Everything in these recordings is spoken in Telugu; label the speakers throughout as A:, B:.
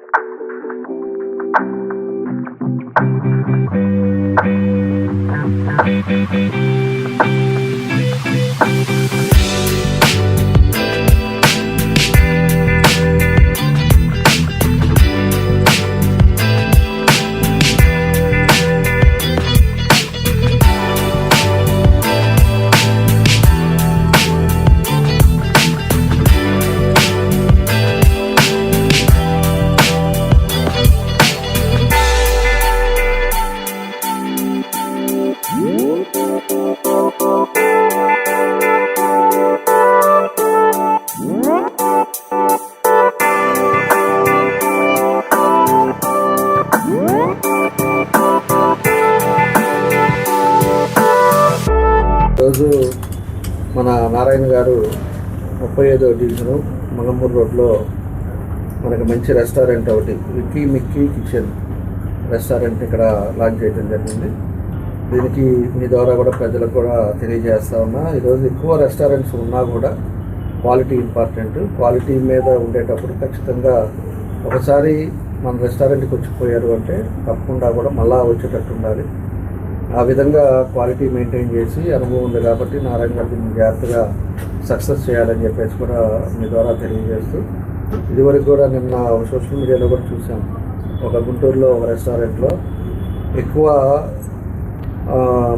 A: రోజు మన నారాయణ గారు 35వ డివిజను మంగమూరు రోడ్లో మనకి మంచి రెస్టారెంట్ ఒకటి విక్కీ మిక్కీ కిచెన్ రెస్టారెంట్ ఇక్కడ లాంచ్ చేయడం జరిగింది. దీనికి మీ ద్వారా కూడా ప్రజలకు కూడా తెలియజేస్తా ఉన్నా. ఈరోజు ఎక్కువ రెస్టారెంట్స్ ఉన్నా కూడా క్వాలిటీ ఇంపార్టెంట్. క్వాలిటీ మీద ఉండేటప్పుడు ఖచ్చితంగా ఒకసారి మన రెస్టారెంట్కి వచ్చిపోయారు అంటే తప్పకుండా కూడా మళ్ళా వచ్చేటట్టు ఉండాలి. ఆ విధంగా క్వాలిటీ మెయింటైన్ చేసి అనుభవం ఉంది కాబట్టి నారాయణ గారు దీన్ని జాగ్రత్తగా సక్సెస్ చేయాలని చెప్పేసి కూడా మీ ద్వారా తెలియజేస్తూ, ఇదివరకు కూడా నిన్న సోషల్ మీడియాలో కూడా చూసాం, ఒక గుంటూరులో ఒక రెస్టారెంట్లో ఎక్కువ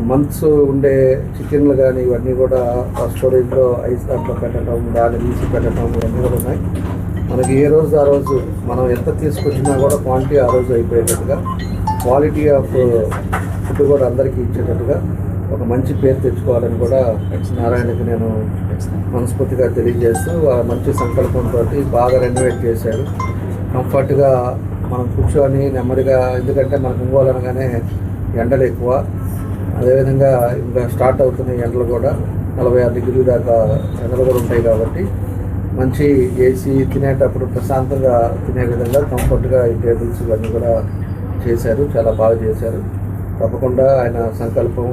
A: మంత్స్ ఉండే చికెన్లు కానీ ఇవన్నీ కూడా స్టోరేజ్లో ఐస్ దాంట్లో పెట్టడం, దాన్ని తీసి పెట్టడం ఇవన్నీ కూడా ఉన్నాయి. మనకి ఏ రోజు ఆ రోజు మనం ఎంత తీసుకొచ్చినా కూడా క్వాంటిటీ ఆ రోజు అయిపోయేటట్టుగా, క్వాలిటీ ఆఫ్ ఫుడ్ కూడా అందరికీ ఇచ్చేటట్టుగా ఒక మంచి పేరు తెచ్చుకోవాలని కూడా నారాయణకి నేను మనస్ఫూర్తిగా తెలియజేస్తూ, మంచి సంకల్పంతో బాగా రెనోవేట్ చేశాడు. కంఫర్ట్గా మనం కూర్చొని నెమ్మదిగా, ఎందుకంటే మనకు ఒంగోలు అనగానే ఎండలు ఎక్కువ, అదేవిధంగా ఇంకా స్టార్ట్ అవుతున్న ఎండలు కూడా 46 డిగ్రీల దాకా ఎండలు కూడా ఉంటాయి కాబట్టి మంచి ఏసీ తినేటప్పుడు ప్రశాంతంగా తినే విధంగా కంఫర్ట్గా ఈ టేబుల్స్ ఇవన్నీ కూడా చేశారు. చాలా బాగా చేశారు. తప్పకుండా ఆయన సంకల్పం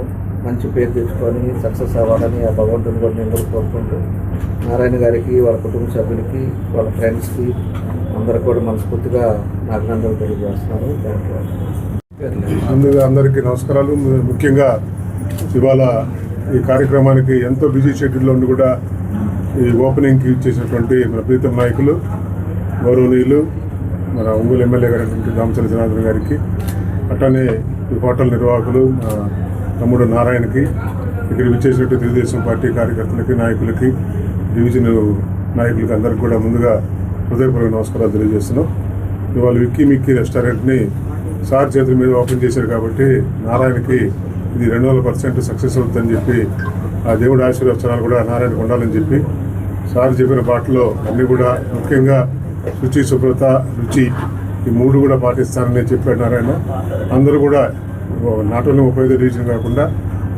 A: మంచి పేరు తెచ్చుకొని సక్సెస్ అవ్వాలని ఆ భగవంతుని కూడా నేను కూడా కోరుకుంటూ, నారాయణ గారికి, వాళ్ళ కుటుంబ సభ్యులకి, వాళ్ళ ఫ్రెండ్స్కి అందరికి కూడా మనస్ఫూర్తిగా అభినందనలు తెలియజేస్తున్నాను.
B: ముందుగా అందరికీ నమస్కారాలు. ముఖ్యంగా ఇవాళ ఈ కార్యక్రమానికి ఎంతో బిజీ షెడ్యూల్లో ఉండి కూడా ఈ ఓపెనింగ్కి ఇచ్చేసినటువంటి మన ప్రీతం నాయకులు, గౌరవనీయులు, మన ఒంగోలు ఎమ్మెల్యే గారి రామచంద్ర జనార్దన్ గారికి, అట్లనే ఈ హోటల్ నిర్వాహకులు తమ్ముడు నారాయణకి, ఇక్కడ విచ్చేసినట్టు తెలుగుదేశం పార్టీ కార్యకర్తలకి, నాయకులకి, డివిజన్ నాయకులకి అందరికి కూడా ముందుగా హృదయపూర్వక నమస్కారాలు తెలియజేస్తున్నాం. ఇవాళ విక్కీ మిక్కీ రెస్టారెంట్ని సార్ చేతుల మీద ఓపెన్ చేశారు కాబట్టి నారాయణకి ఇది 200% సక్సెస్ అవుతుందని చెప్పి, ఆ దేవుడి ఆశీర్వచనాలు కూడా నారాయణకు ఉండాలని చెప్పి సార్ చెప్పిన బాటలో అన్నీ కూడా ముఖ్యంగా శుచి, శుభ్రత, రుచి ఈ 3 కూడా పాటిస్తానని చెప్పాడు నారాయణ. అందరూ కూడా నాట్ ఓన్లీ 35వ డివిజన్ కాకుండా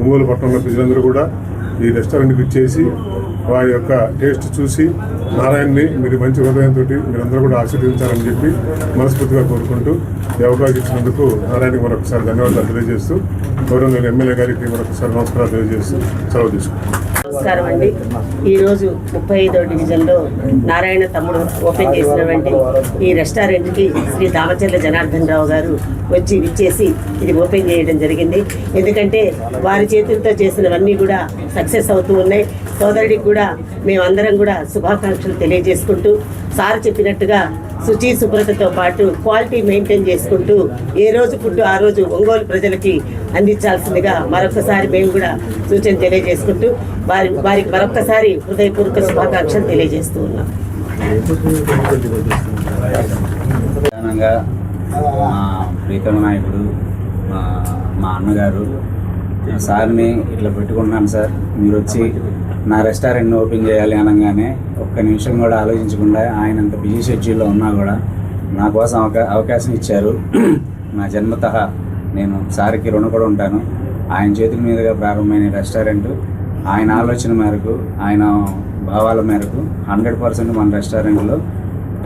B: ఒంగోలు పట్టణంలో ప్రజలందరూ కూడా ఈ రెస్టారెంట్కి ఇచ్చేసి వారి యొక్క టేస్ట్ చూసి నారాయణని మీరు మంచి హృదయంతో మీరందరూ కూడా ఆశీర్వదించాలని చెప్పి మనస్ఫూర్తిగా కోరుకుంటూ ఈ అవకాశం ఇచ్చినందుకు నారాయణకి మరొకసారి ధన్యవాదాలు తెలియజేస్తూ, గౌరవ ఎమ్మెల్యే గారికి మరొకసారి నమస్కారాలు తెలియజేస్తూ సెలవు తీసుకుంటాం.
C: నమస్కారం అండి. ఈరోజు 35వ డివిజన్లో నారాయణ తమ్ముడు ఓపెన్ చేసినటువంటి ఈ రెస్టారెంట్కి శ్రీ దామచర్ల జనార్దన్ రావు గారు వచ్చి విచ్చేసి ఇది ఓపెన్ చేయడం జరిగింది. ఎందుకంటే వారి చేతులతో చేసినవన్నీ కూడా సక్సెస్ అవుతూ ఉన్నాయి. సోదరుడికి కూడా మేమందరం కూడా శుభాకాంక్షలు తెలియజేసుకుంటూ, సార్ చెప్పినట్టుగా శుచి, శుభ్రతతో పాటు క్వాలిటీ మెయింటైన్ చేసుకుంటూ ఏ రోజు ఫుడ్ ఆ రోజు ఒంగోలు ప్రజలకి అందించాల్సిందిగా మరొకసారి మేము కూడా సూచన తెలియజేసుకుంటూ వారికి మరొకసారి హృదయపూర్వక శుభాకాంక్షలు తెలియజేస్తూ ఉన్నాం.
D: ప్రధానంగా మా ప్రీతమ నాయకుడు మా అన్నగారు సార్ని ఇట్లా పెట్టుకున్నాను సార్, మీరు వచ్చి నా రెస్టారెంట్ని ఓపెన్ చేయాలి అనగానే ఒక్క నిమిషం కూడా ఆలోచించకుండా ఆయన అంత బిజీ షెడ్యూల్లో ఉన్నా కూడా నా కోసం అవకాశం ఇచ్చారు. నా జన్మతః నేను సార్కి రుణపడి ఉంటాను. ఆయన చేతుల మీదుగా ప్రారంభమైన రెస్టారెంట్ ఆయన ఆలోచన మేరకు, ఆయన భావాల మేరకు 100% మన రెస్టారెంట్లో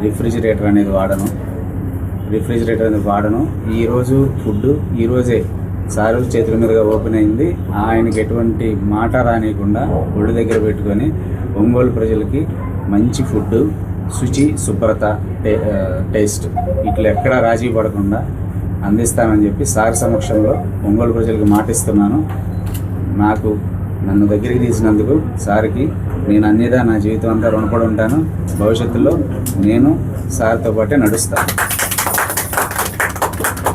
D: రిఫ్రిజిరేటర్ అనేది వాడను. ఈరోజు ఫుడ్ ఈరోజే సారు చేతుల మీదుగా ఓపెన్ అయింది. ఆయనకి ఎటువంటి మాట రానియకుండా ఒళ్ళు దగ్గర పెట్టుకొని ఒంగోలు ప్రజలకి మంచి ఫుడ్, శుచి, శుభ్రత, టేస్ట్ ఇట్లా ఎక్కడా రాజీ పడకుండా అందిస్తానని చెప్పి సార్ సమక్షంలో ఒంగోలు ప్రజలకు మాటిస్తున్నాను. నన్ను దగ్గరికి తీసినందుకు సార్కి నేను అన్నిదా నా జీవితం అంతా రుణపడి ఉంటాను. భవిష్యత్తులో నేను సార్తో పాటే నడుస్తాను.